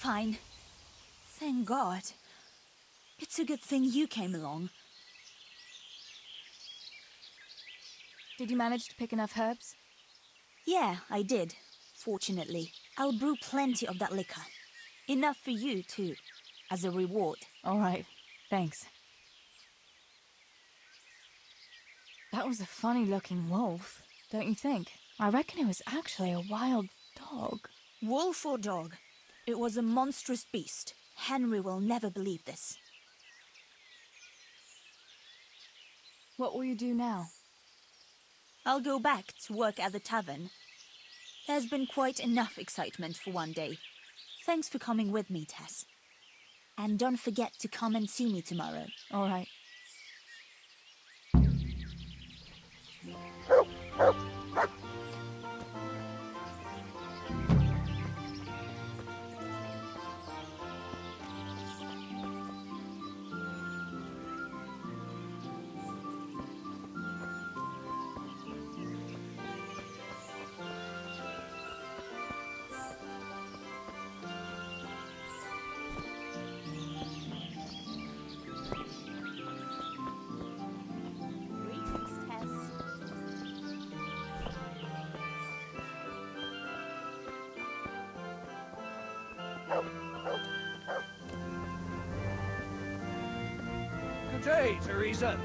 Fine. Thank God. It's a good thing you came along. Did you manage to pick enough herbs? Yeah, I did. Fortunately. I'll brew plenty of that liquor. Enough for you, too. As a reward. All right. Thanks. That was a funny-looking wolf, don't you think? I reckon it was actually a wild dog. Wolf or dog? It was a monstrous beast. Henry will never believe this. What will you do now? I'll go back to work at the tavern. There's been quite enough excitement for one day. Thanks for coming with me, Tess. And don't forget to come and see me tomorrow. All right. Greetings, Tess. Good day, Teresa.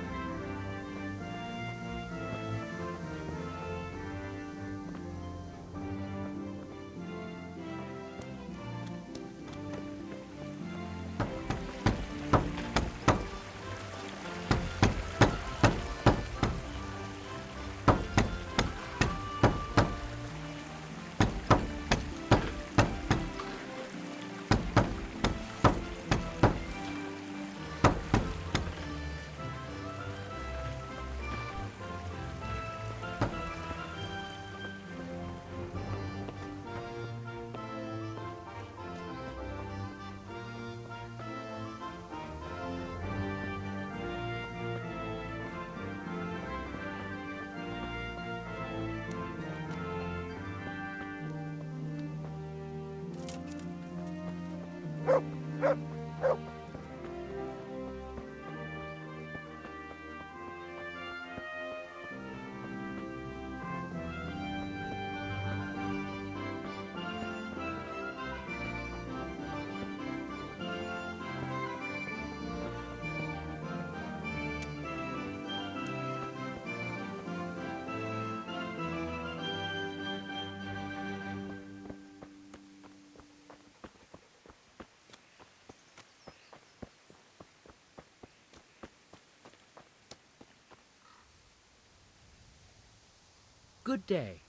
Good day.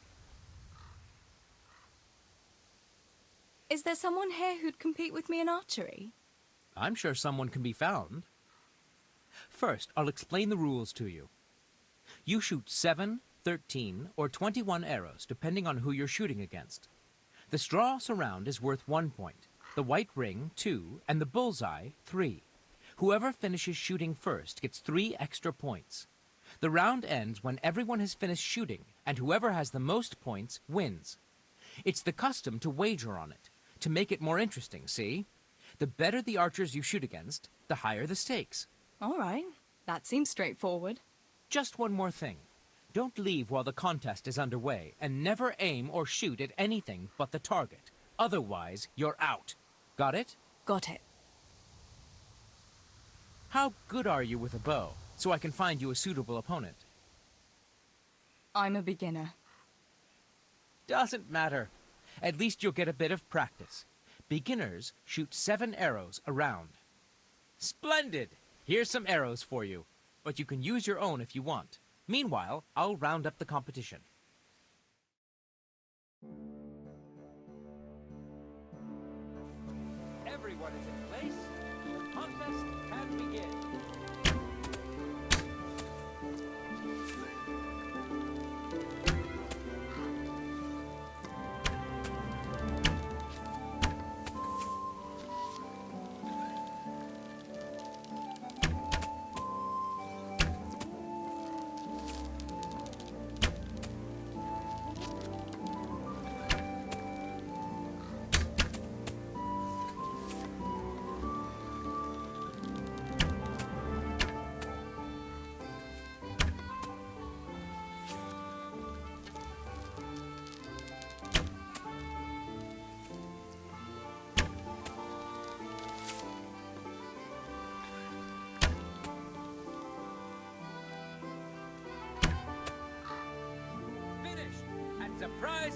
Is there someone here who'd compete with me in archery? I'm sure someone can be found. First, I'll explain the rules to you. You shoot 7, 13, or 21 arrows, depending on who you're shooting against. The straw surround is worth 1 point, the white ring 2, and the bullseye 3. Whoever finishes shooting first gets 3 extra points. The round ends when everyone has finished shooting, and whoever has the most points wins. It's the custom to wager on it, to make it more interesting, see? The better the archers you shoot against, the higher the stakes. All right. That seems straightforward. Just one more thing. Don't leave while the contest is underway, and never aim or shoot at anything but the target. Otherwise, you're out. Got it? Got it. How good are you with a bow, so I can find you a suitable opponent? I'm a beginner. Doesn't matter. At least you'll get a bit of practice. Beginners shoot 7 arrows a round. Splendid! Here's some arrows for you, but you can use your own if you want. Meanwhile, I'll round up the competition. Everyone is in place. The contest can begin.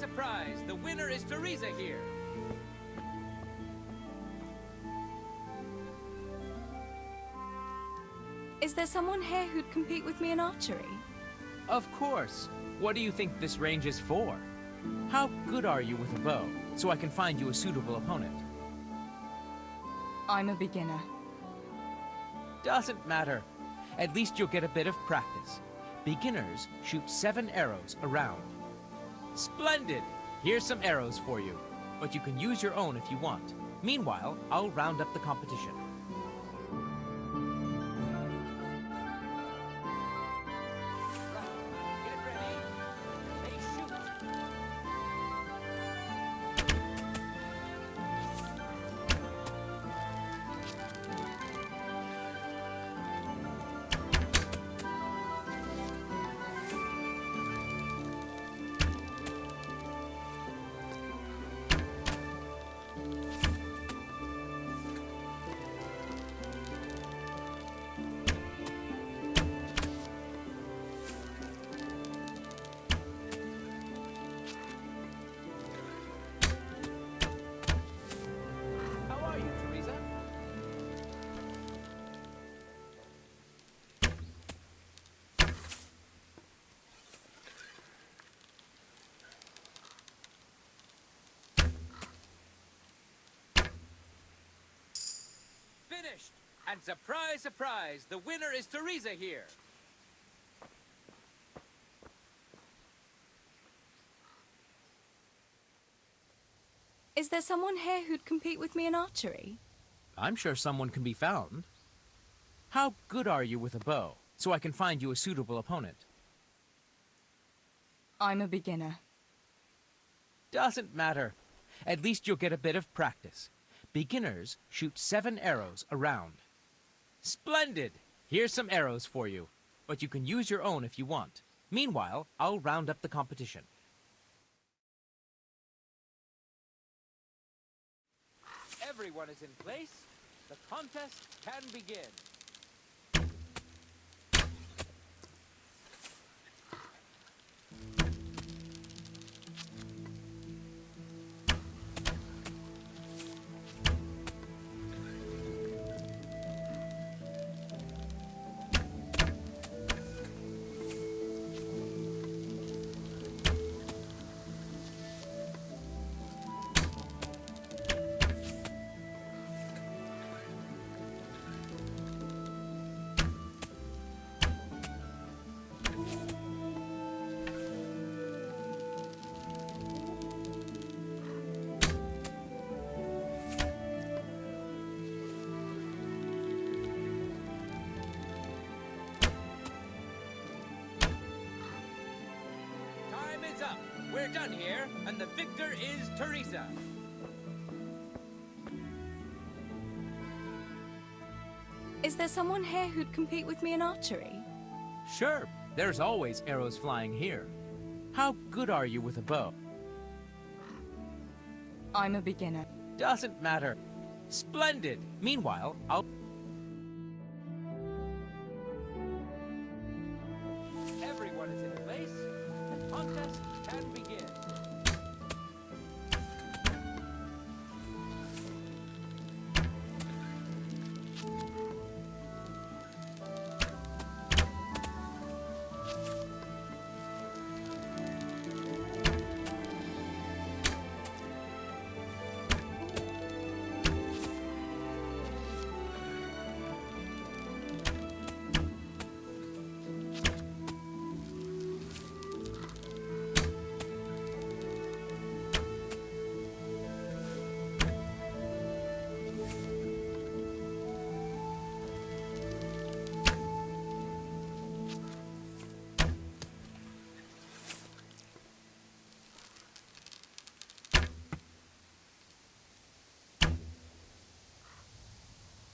surprise! The winner is Teresa here. Is there someone here who'd compete with me in archery? Of course. What do you think this range is for? How good are you with a bow, so I can find you a suitable opponent? I'm a beginner. Doesn't matter. At least you'll get a bit of practice. Beginners shoot 7 arrows around. Splendid! Here's some arrows for you, but you can use your own if you want. Meanwhile, I'll round up the competition. Get ready. They shoot. How are you, Teresa? Finished! And surprise, surprise, the winner is Teresa here. Is there someone here who'd compete with me in archery? I'm sure someone can be found. How good are you with a bow, so I can find you a suitable opponent? I'm a beginner. Doesn't matter. At least you'll get a bit of practice. Beginners shoot 7 arrows around. Splendid! Here's some arrows for you, but you can use your own if you want. Meanwhile, I'll round up the competition. Everyone is in place. The contest can begin. Time is up. We're done here, and the victor is Teresa. Is there someone here who'd compete with me in archery? Sure, there's always arrows flying here. How good are you with a bow? I'm a beginner. Doesn't matter. Splendid! Meanwhile, I'll... Everyone is in place. The contest can begin.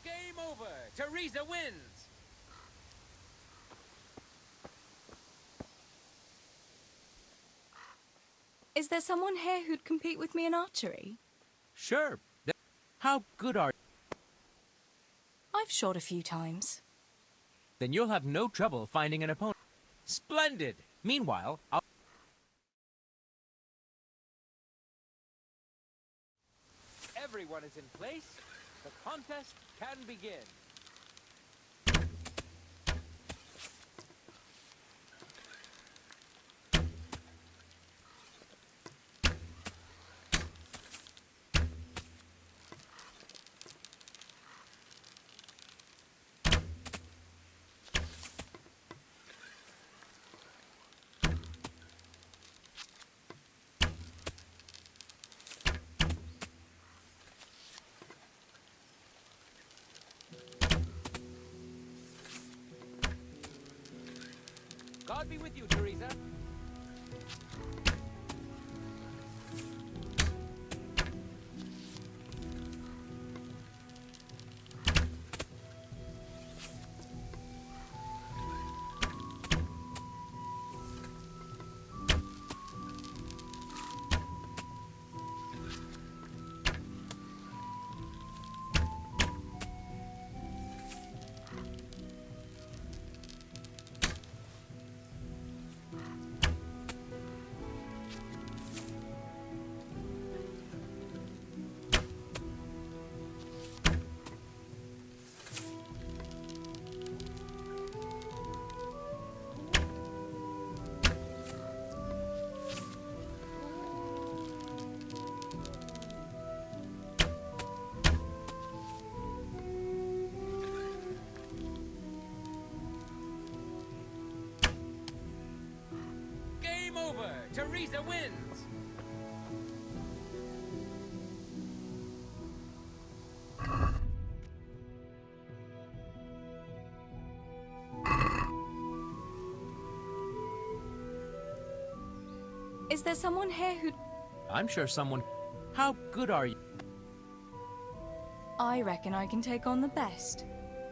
Game over. Teresa wins. Is there someone here who'd compete with me in archery? Sure. How good are you? I've shot a few times. Then you'll have no trouble finding an opponent. Splendid! Meanwhile, I'll... everyone is in place, the contest can begin. God be with you, Teresa. Game over. Teresa wins. Is there someone here who... I'm sure someone... How good are you? I reckon I can take on the best.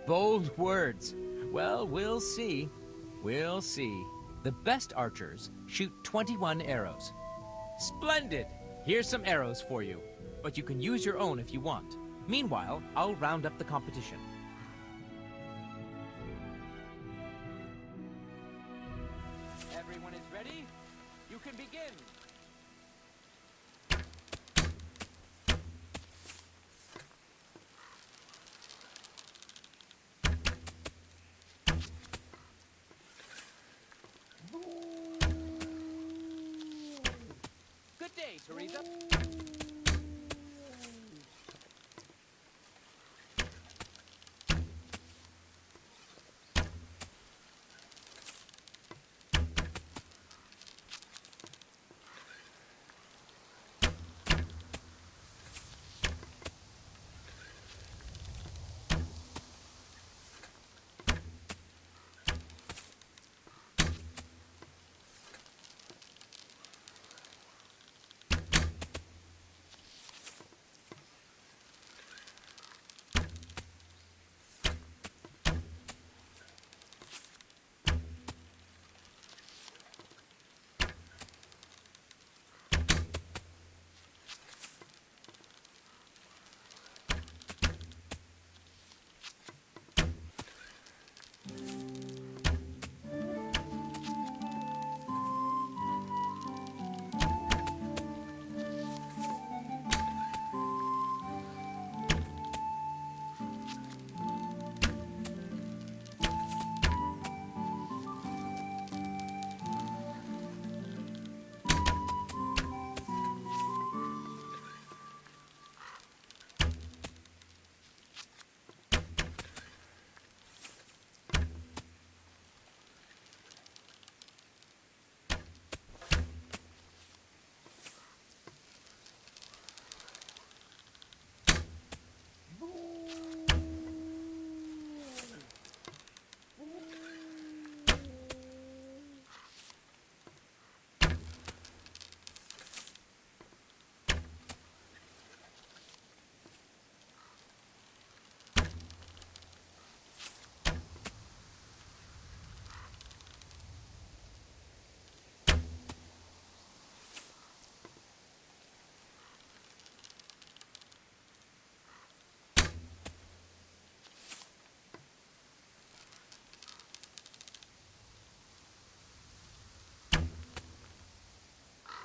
Bold words. Well, we'll see. We'll see. The best archers shoot 21 arrows. Splendid! Here's some arrows for you, but you can use your own if you want. Meanwhile, I'll round up the competition. Everyone is ready? You can begin. Good day, Teresa.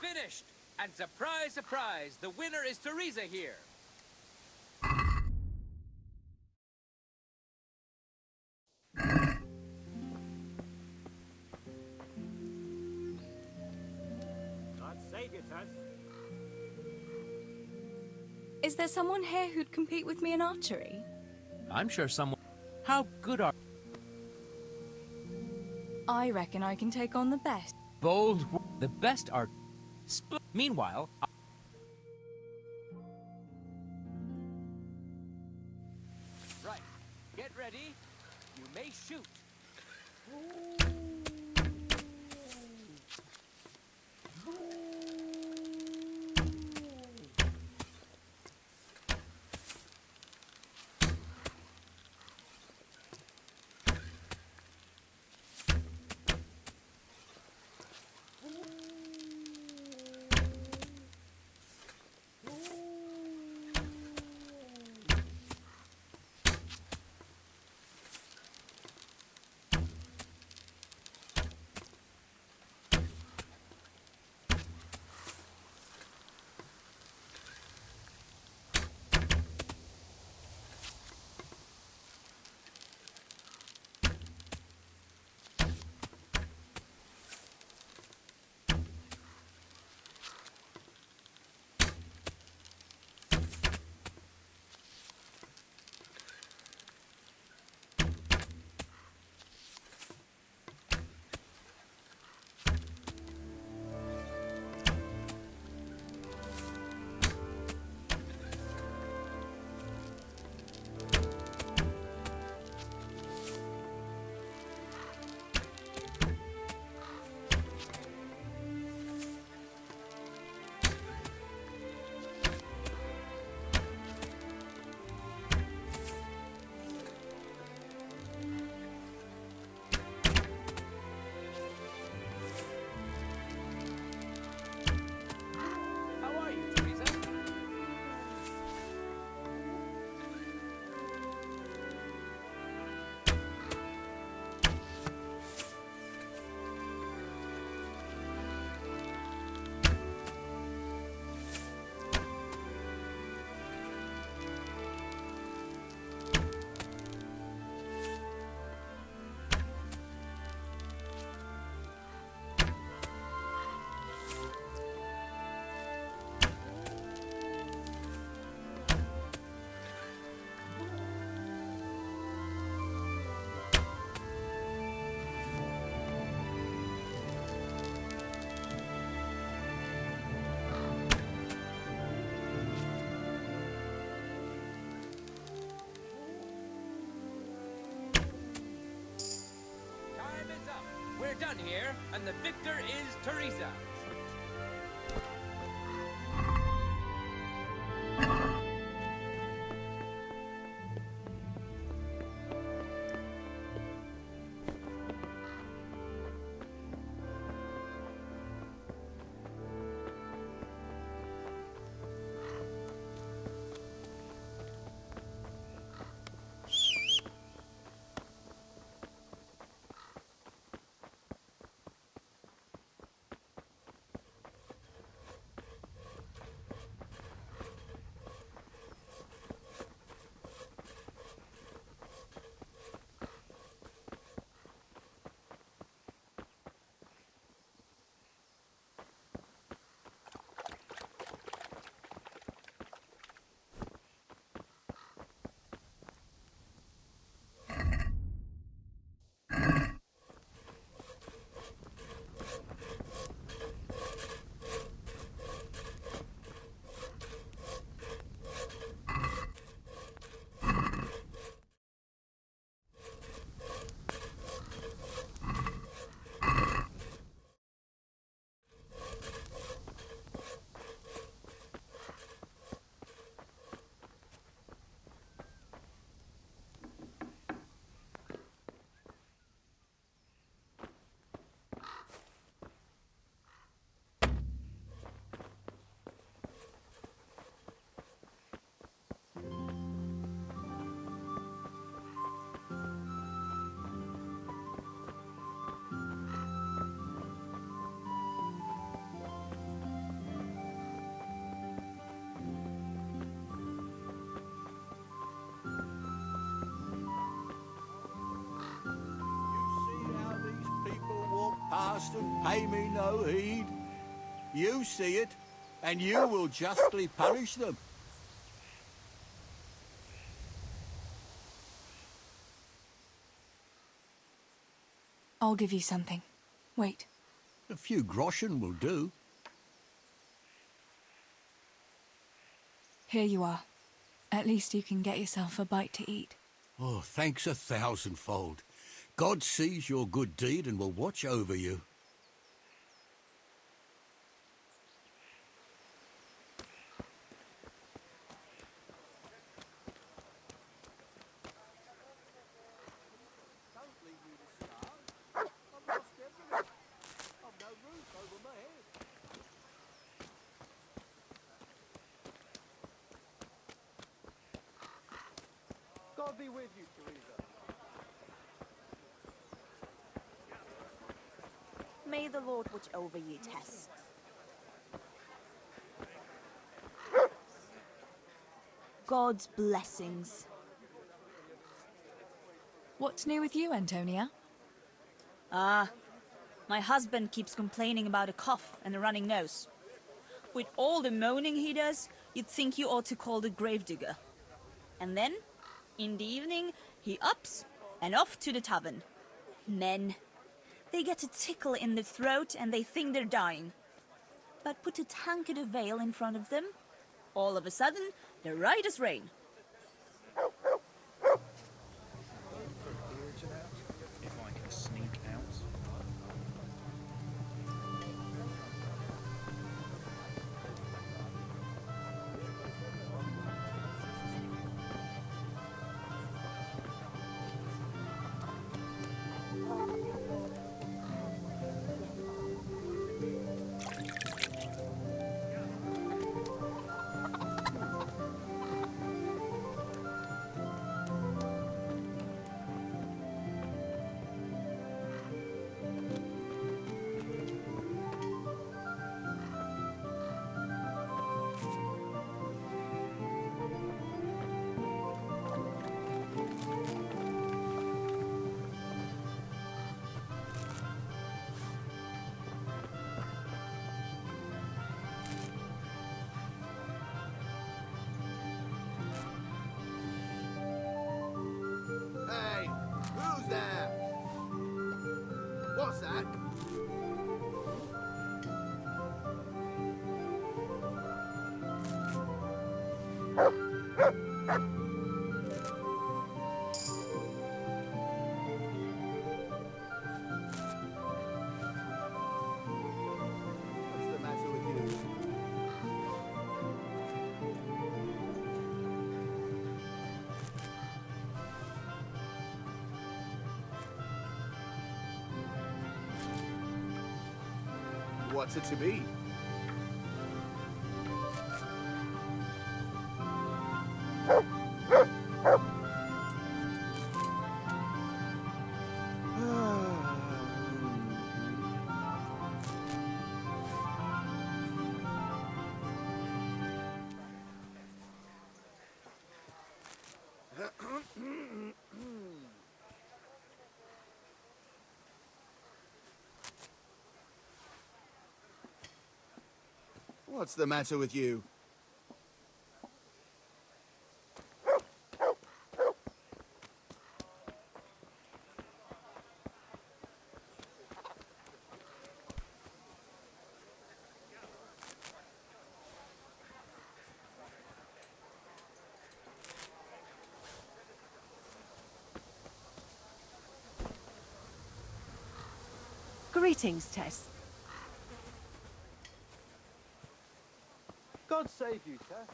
Finished! And surprise, surprise, the winner is Teresa here. Save it, Taz. Is there someone here who'd compete with me in archery? I'm sure someone... How good are... I reckon I can take on the best. Bold... The best are... Meanwhile... Right. Get ready. You may shoot. How are you, Teresa? Time is up. We're done here, and the victor is Teresa. Past and pay me no heed. You see it, and you will justly punish them. I'll give you something. Wait. A few groschen will do. Here you are. At least you can get yourself a bite to eat. Oh, thanks 1,000-fold. God sees your good deed and will watch over you. God be with you, Teresa. May the Lord watch over you, Tess. God's blessings. What's new with you, Antonia? My husband keeps complaining about a cough and a running nose. With all the moaning he does, you'd think you ought to call the gravedigger. And then, in the evening, he ups and off to the tavern. Men. They get a tickle in the throat and they think they're dying. But put a tankard of ale in front of them, all of a sudden, they're right as rain. If I can sneak out. Hey, who's there? What's that? What's the matter with you? What's it to be? What's the matter with you? Greetings, Tess. God save you, Tess.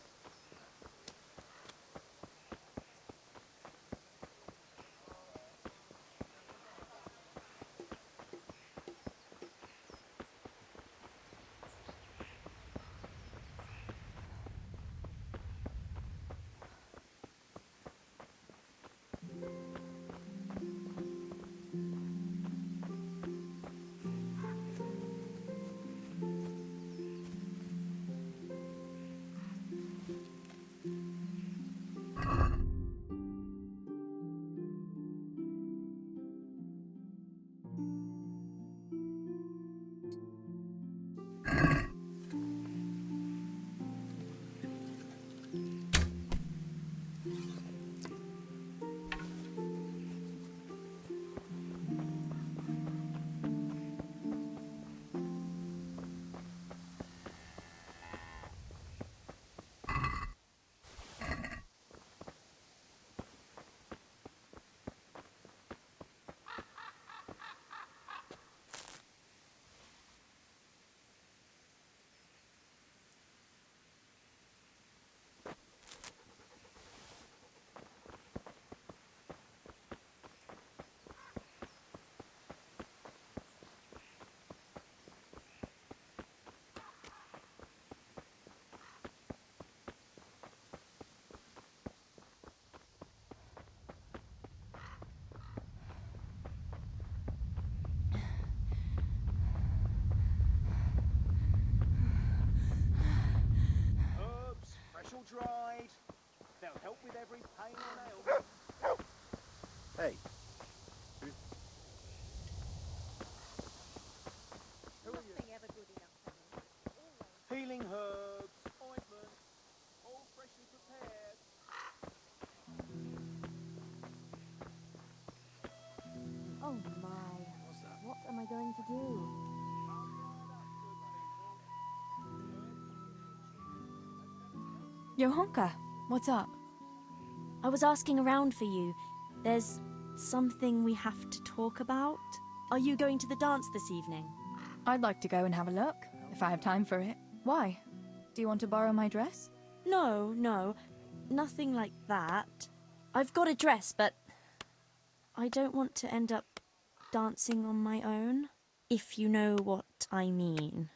dried. They'll help with every pain or ailment. Hey, Healing herbs, ointments, all freshly prepared. Oh my. What am I going to do? Johanka, what's up? I was asking around for you. There's something we have to talk about. Are you going to the dance this evening? I'd like to go and have a look, if I have time for it. Why? Do you want to borrow my dress? No. Nothing like that. I've got a dress, but I don't want to end up dancing on my own, if you know what I mean.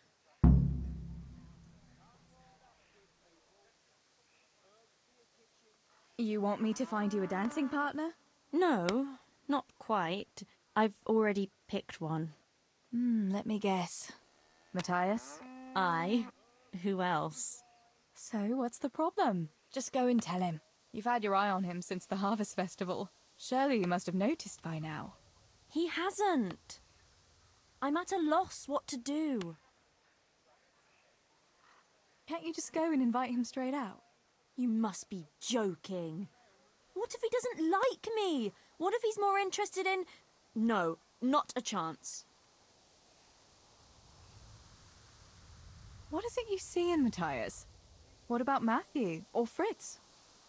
You want me to find you a dancing partner? No, not quite. I've already picked one. Let me guess. Matthias? Who else? So, what's the problem? Just go and tell him. You've had your eye on him since the Harvest Festival. Surely you must have noticed by now. He hasn't. I'm at a loss what to do. Can't you just go and invite him straight out? You must be joking. What if he doesn't like me? What if he's more interested in... No, not a chance. What is it you see in Matthias? What about Matthew or Fritz?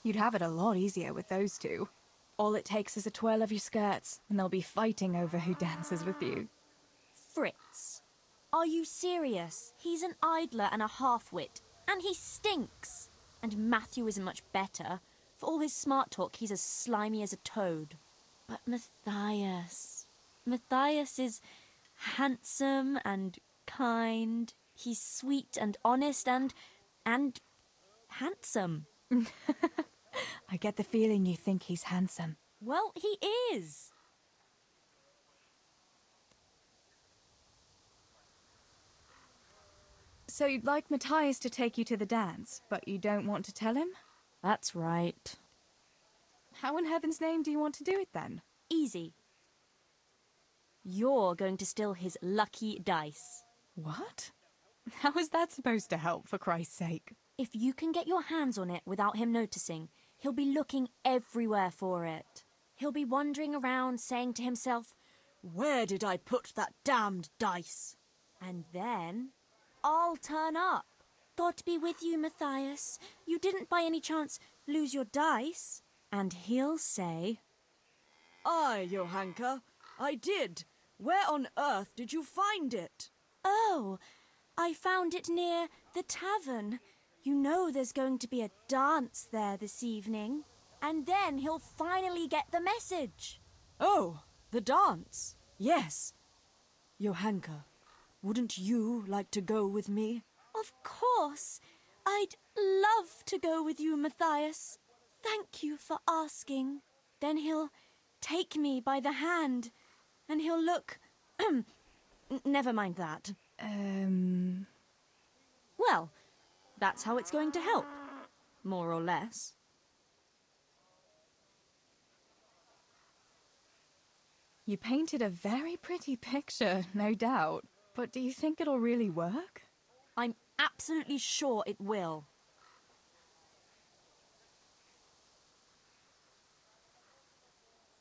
You'd have it a lot easier with those two. All it takes is a twirl of your skirts, and they'll be fighting over who dances with you. Fritz? Are you serious? He's an idler and a half-wit, and he stinks. And Matthew isn't much better. For all his smart talk, he's as slimy as a toad. But Matthias is handsome and kind. He's sweet and honest and handsome. I get the feeling you think he's handsome. Well, he is. So you'd like Matthias to take you to the dance, but you don't want to tell him? That's right. How in heaven's name do you want to do it then? Easy. You're going to steal his lucky dice. What? How is that supposed to help, for Christ's sake? If you can get your hands on it without him noticing, he'll be looking everywhere for it. He'll be wandering around saying to himself, "Where did I put that damned dice?" And then I'll turn up. God be with you, Matthias. You didn't by any chance lose your dice? And he'll say, "Aye, Johanka, I did. Where on earth did you find it?" "Oh, I found it near the tavern. You know there's going to be a dance there this evening." And then he'll finally get the message. "Oh, the dance. Yes. Johanka, wouldn't you like to go with me?" Of course. I'd love to go with you, Matthias. Thank you for asking. Then he'll take me by the hand, and he'll look... Never mind that. Well, that's how it's going to help. More or less. You painted a very pretty picture, no doubt. But do you think it'll really work? I'm absolutely sure it will.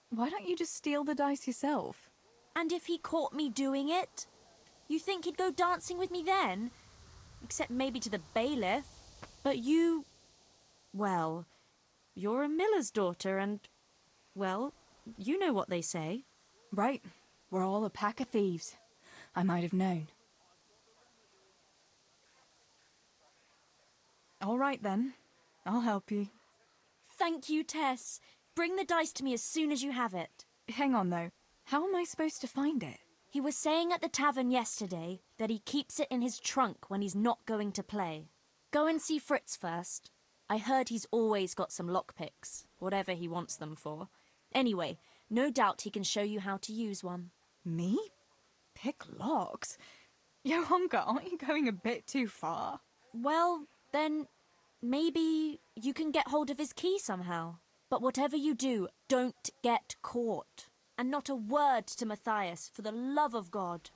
Why don't you just steal the dice yourself? And if he caught me doing it? You think he'd go dancing with me then? Except maybe to the bailiff. But you... Well, you're a miller's daughter and... Well, you know what they say. Right. We're all a pack of thieves. I might have known. All right, then. I'll help you. Thank you, Tess. Bring the dice to me as soon as you have it. Hang on, though. How am I supposed to find it? He was saying at the tavern yesterday that he keeps it in his trunk when he's not going to play. Go and see Fritz first. I heard he's always got some lockpicks, whatever he wants them for. Anyway, no doubt he can show you how to use one. Me? Pick locks? Johanka, aren't you going a bit too far? Well, then, Maybe you can get hold of his key somehow. But whatever you do, don't get caught. And not a word to Matthias, for the love of God.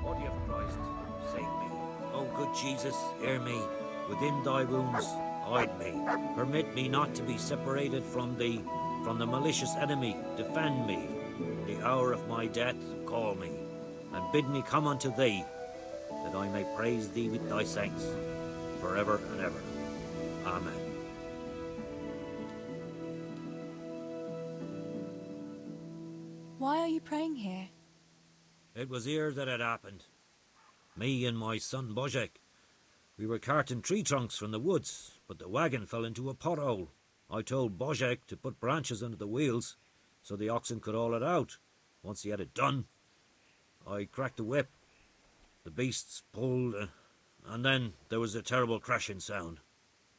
Body of Christ, save me. O good Jesus, hear me. Within thy wounds, hide me. Permit me not to be separated from thee, from the malicious enemy. Defend me. In the hour of my death, call me, and bid me come unto thee, that I may praise thee with thy saints, forever and ever. Amen. Why are you praying here? It was here that it happened. Me and my son Bozek. We were carting tree trunks from the woods, but the wagon fell into a pothole. I told Bozek to put branches under the wheels so the oxen could haul it out. Once he had it done, I cracked the whip. The beasts pulled, and then there was a terrible crashing sound.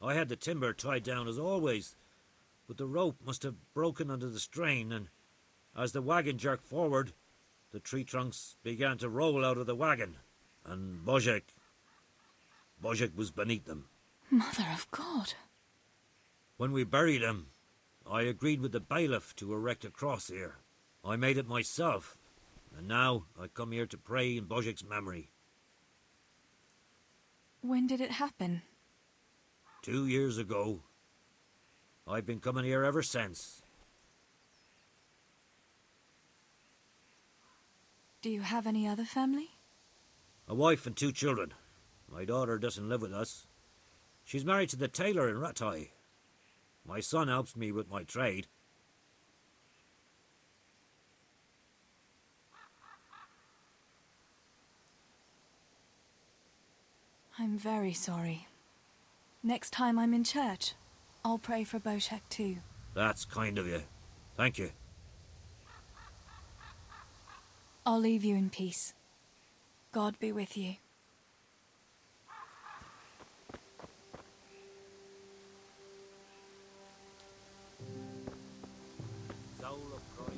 I had the timber tied down as always, but the rope must have broken under the strain, and as the wagon jerked forward, the tree trunks began to roll out of the wagon, and Bozek was beneath them. Mother of God. When we buried him, I agreed with the bailiff to erect a cross here. I made it myself, and now I come here to pray in Bozek's memory. When did it happen? 2 years ago. I've been coming here ever since. Do you have any other family? A wife and 2 children. My daughter doesn't live with us. She's married to the tailor in Rattay. My son helps me with my trade. I'm very sorry. Next time I'm in church, I'll pray for Boshek too. That's kind of you. Thank you. I'll leave you in peace. God be with you. Soul of Christ.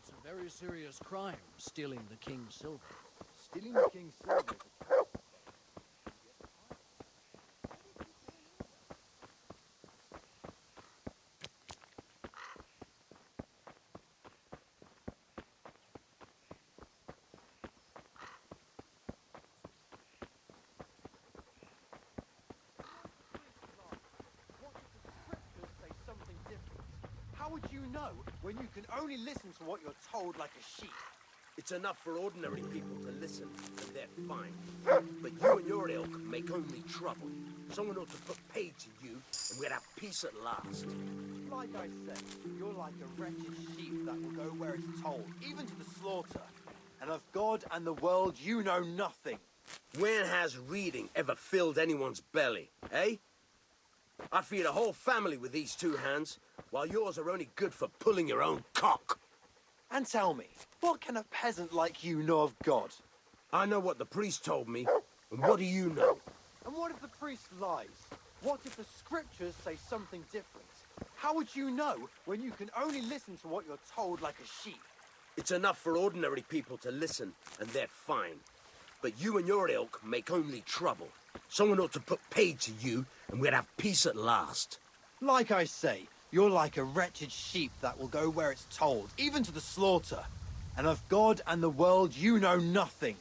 It's a very serious crime, stealing the king's silver. Stealing the king's silver. How would you know when you can only listen to what you're told like a sheep? It's enough for ordinary people to listen, and they're fine. But you and your ilk make only trouble. Someone ought to put paid to you, and we'd have peace at last. Like I said, you're like a wretched sheep that will go where it's told, even to the slaughter. And of God and the world you know nothing. When has reading ever filled anyone's belly, eh? I feed a whole family with these 2 hands, while yours are only good for pulling your own cock. And tell me, what can a peasant like you know of God? I know what the priest told me, and what do you know? And what if the priest lies? What if the scriptures say something different? How would you know when you can only listen to what you're told like a sheep? It's enough for ordinary people to listen, and they're fine. But you and your ilk make only trouble. Someone ought to put paid to you, and we'd have peace at last. Like I say, you're like a wretched sheep that will go where it's told, even to the slaughter. And of God and the world you know nothing.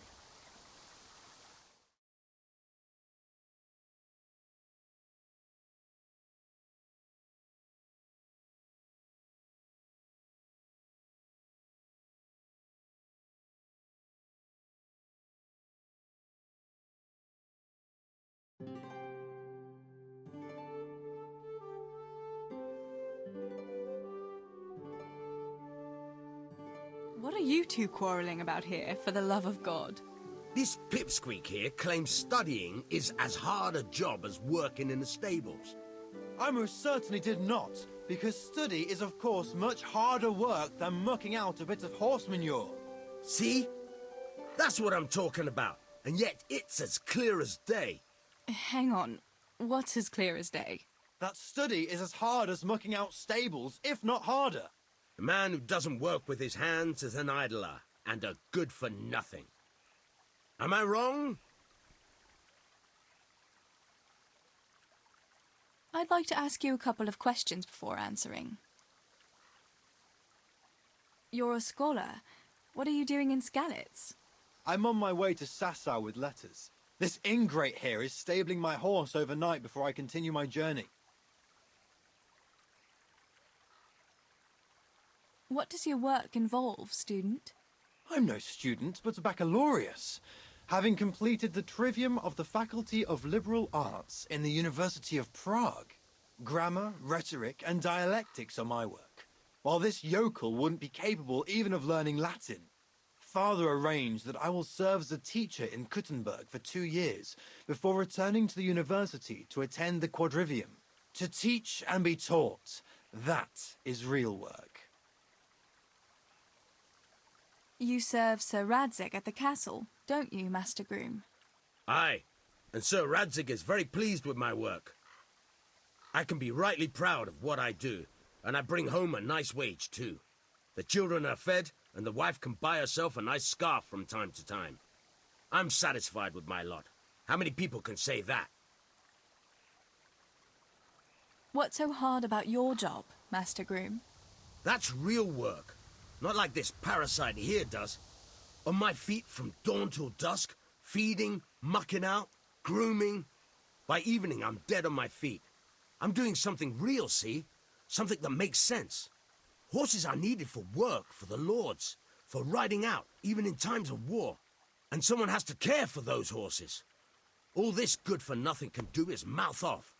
What are you two quarrelling about here, for the love of God? This pipsqueak here claims studying is as hard a job as working in the stables. I most certainly did not, because study is of course much harder work than mucking out a bit of horse manure. See? That's what I'm talking about, and yet it's as clear as day. Hang on. What's as clear as day? That study is as hard as mucking out stables, if not harder. A man who doesn't work with his hands is an idler, and a good for nothing. Am I wrong? I'd like to ask you a couple of questions before answering. You're a scholar. What are you doing in Skalitz? I'm on my way to Sasau with letters. This ingrate here is stabling my horse overnight before I continue my journey. What does your work involve, student? I'm no student, but a baccalaureus, having completed the trivium of the Faculty of Liberal Arts in the University of Prague. Grammar, rhetoric, and dialectics are my work, while this yokel wouldn't be capable even of learning Latin. Father arranged that I will serve as a teacher in Kuttenberg for 2 years before returning to the university to attend the quadrivium. To teach and be taught, that is real work. You serve Sir Radzig at the castle, don't you, Master Groom? Aye, and Sir Radzig is very pleased with my work. I can be rightly proud of what I do, and I bring home a nice wage too. The children are fed, and the wife can buy herself a nice scarf from time to time. I'm satisfied with my lot. How many people can say that? What's so hard about your job, Master Groom? That's real work. Not like this parasite here does. On my feet from dawn till dusk, feeding, mucking out, grooming. By evening, I'm dead on my feet. I'm doing something real, see? Something that makes sense. Horses are needed for work, for the lords, for riding out, even in times of war. And someone has to care for those horses. All this good-for-nothing can do is mouth off.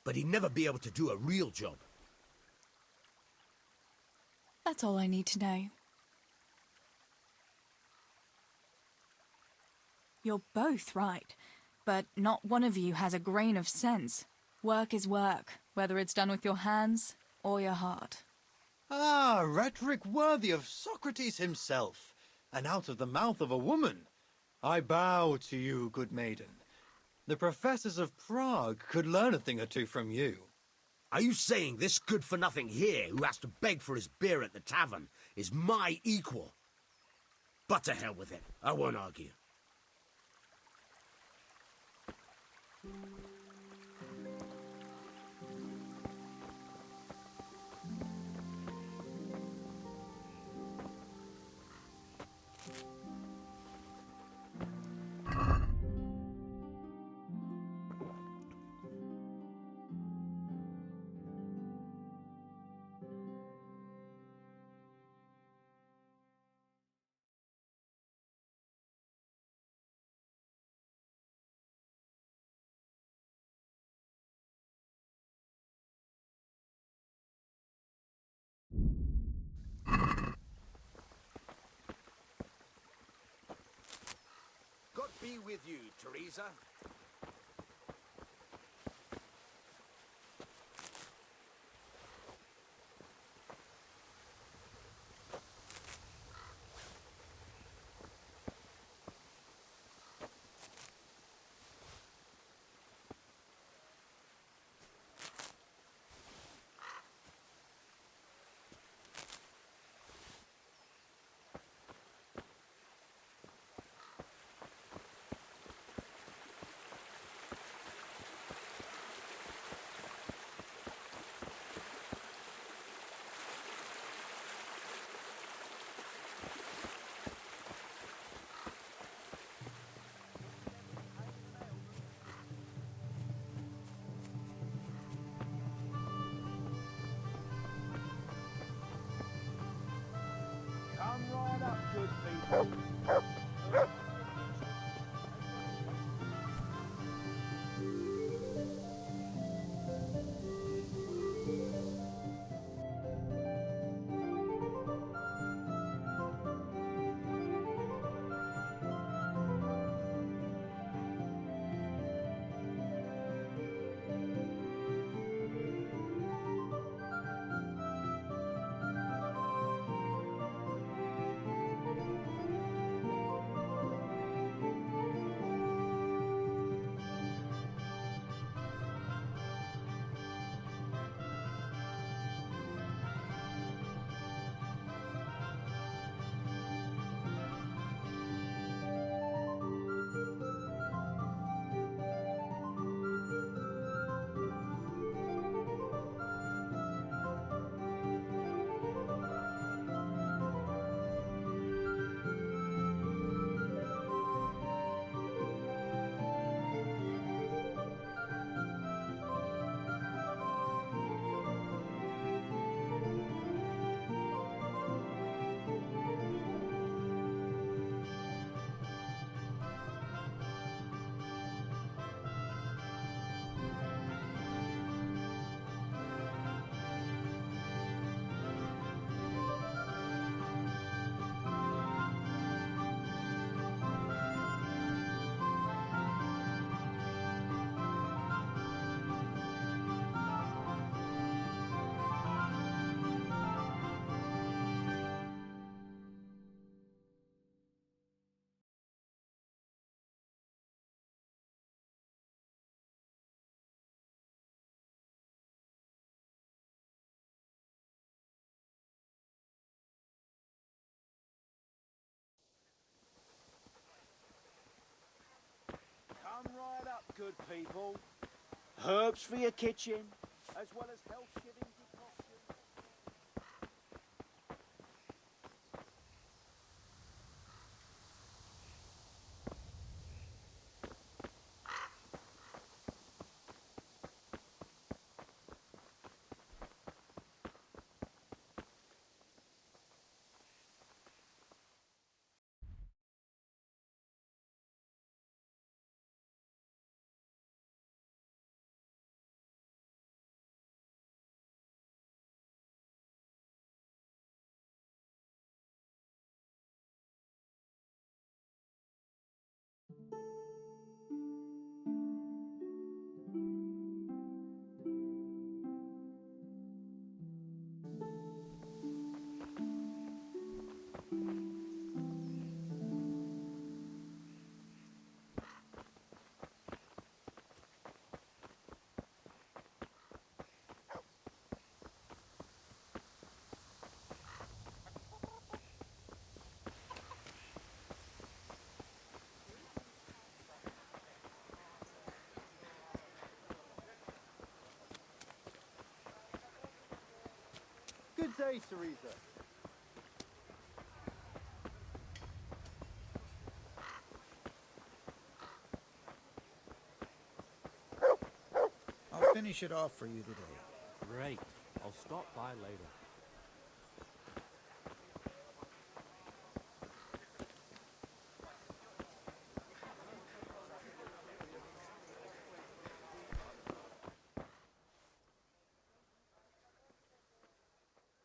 But he'd never be able to do a real job. That's all I need to know. You're both right, but not one of you has a grain of sense. Work is work, whether it's done with your hands or your heart. Ah, rhetoric worthy of Socrates himself, and out of the mouth of a woman. I bow to you, good maiden. The professors of Prague could learn a thing or two from you. Are you saying this good-for-nothing here, who has to beg for his beer at the tavern, is my equal? But to hell with it. I won't argue. God be with you, Teresa. Come right up, good people. good people. Herbs for your kitchen, as well as health-giving decoctions. Good day, Teresa. I'll finish it off for you today. Great. I'll stop by later.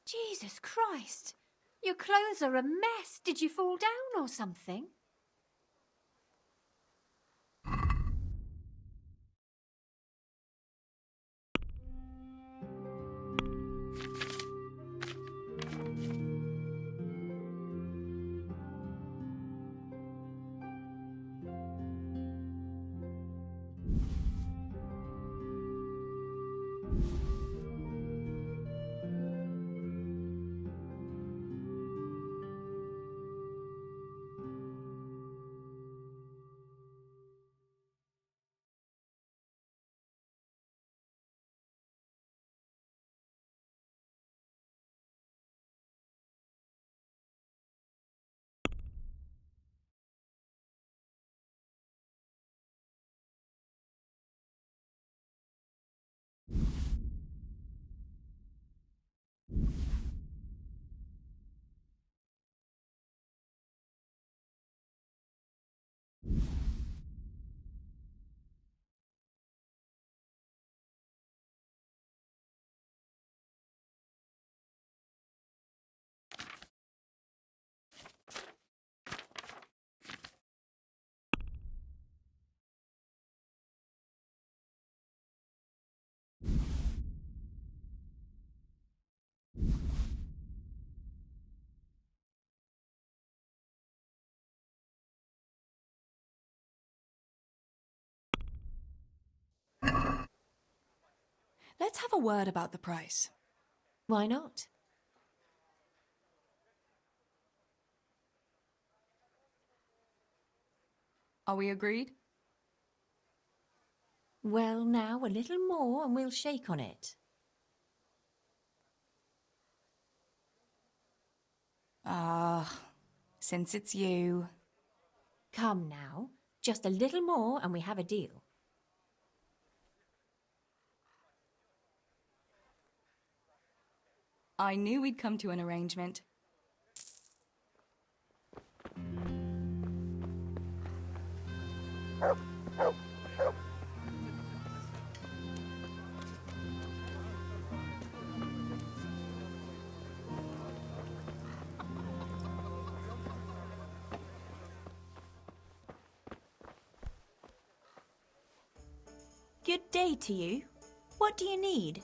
Jesus Christ! Your clothes are a mess. Did you fall down or something? Let's have a word about the price. Why not? Are we agreed? Well, now, a little more and we'll shake on it. Since it's you. Come now, just a little more and we have a deal. I knew we'd come to an arrangement. Good day to you. What do you need?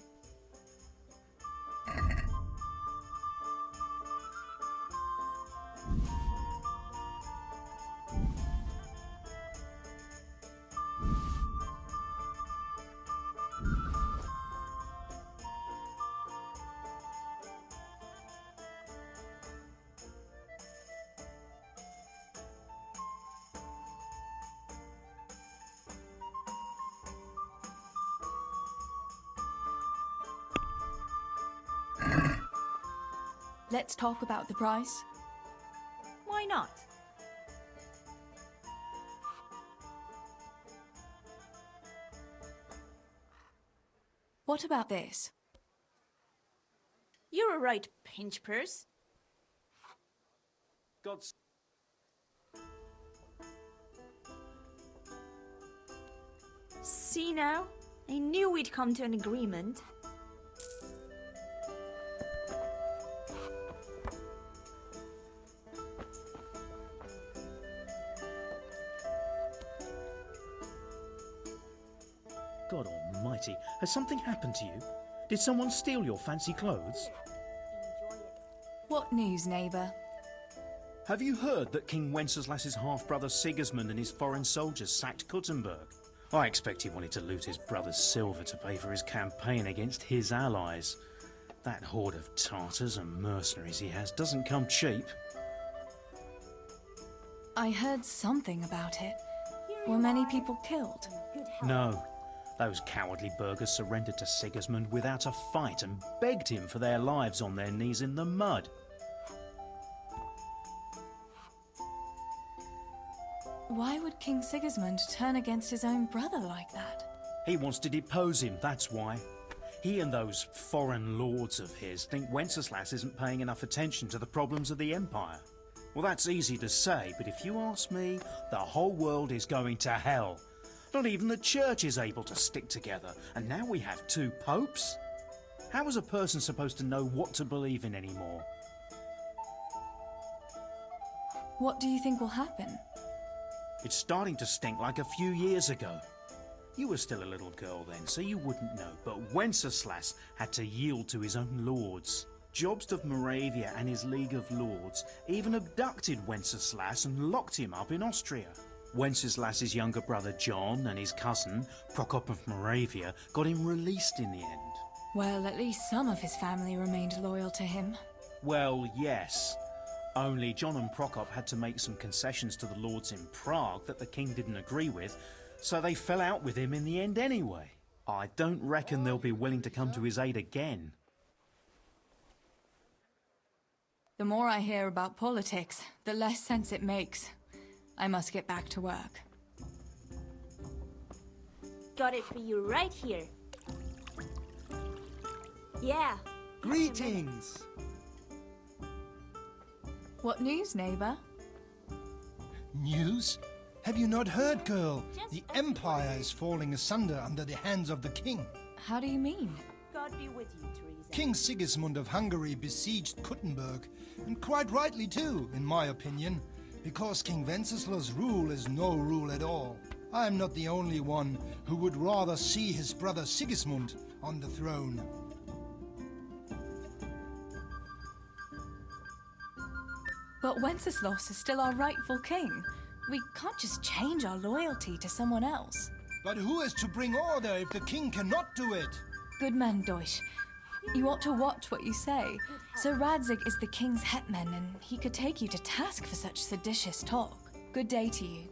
Let's talk about the price. Why not? What about this? You're a right pinch purse. God's... See now? I knew we'd come to an agreement. God almighty, has something happened to you? Did someone steal your fancy clothes? What news, neighbour? Have you heard that King Wenceslas's half-brother Sigismund and his foreign soldiers sacked Kuttenberg? I expect he wanted to loot his brother's silver to pay for his campaign against his allies. That horde of Tartars and mercenaries he has doesn't come cheap. I heard something about it. Were many people killed? No. Those cowardly burghers surrendered to Sigismund without a fight and begged him for their lives on their knees in the mud. Why would King Sigismund turn against his own brother like that? He wants to depose him, that's why. He and those foreign lords of his think Wenceslas isn't paying enough attention to the problems of the Empire. Well, that's easy to say, but if you ask me, the whole world is going to hell. Not even the church is able to stick together, and now we have two popes? How is a person supposed to know what to believe in anymore? What do you think will happen? It's starting to stink like a few years ago. You were still a little girl then, so you wouldn't know, but Wenceslas had to yield to his own lords. Jobst of Moravia and his League of Lords even abducted Wenceslas and locked him up in Austria. Wenceslas's younger brother John and his cousin, Prokop of Moravia, got him released in the end. Well, at least some of his family remained loyal to him. Well, yes. Only John and Prokop had to make some concessions to the lords in Prague that the king didn't agree with, so they fell out with him in the end anyway. I don't reckon they'll be willing to come to his aid again. The more I hear about politics, the less sense it makes. I must get back to work. Got it for you right here. Yeah. Greetings! What news, neighbour? News? Have you not heard, girl? The Empire is falling asunder under the hands of the king. How do you mean? God be with you, Teresa. King Sigismund of Hungary besieged Kuttenberg, and quite rightly too, in my opinion, because King Wenceslas' rule is no rule at all. I am not the only one who would rather see his brother Sigismund on the throne. But Wenceslas is still our rightful king. We can't just change our loyalty to someone else. But who is to bring order if the king cannot do it? Good man, Deutsch. You ought to watch what you say. Sir Radzig is the king's hetman, and he could take you to task for such seditious talk. Good day to you.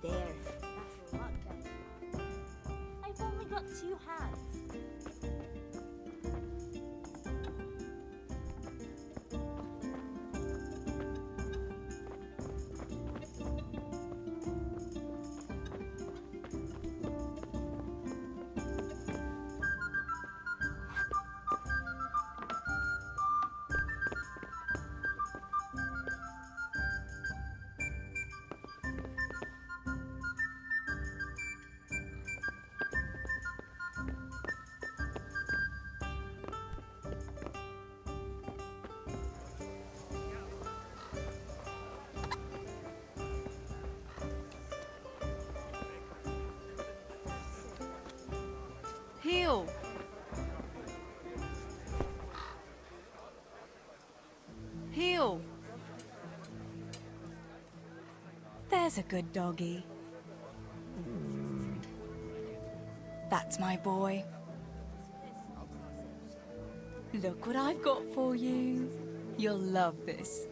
There. That's a lot better. I've only got 2 hands. Heel! Heel! There's a good doggy. That's my boy. Look what I've got for you. You'll love this.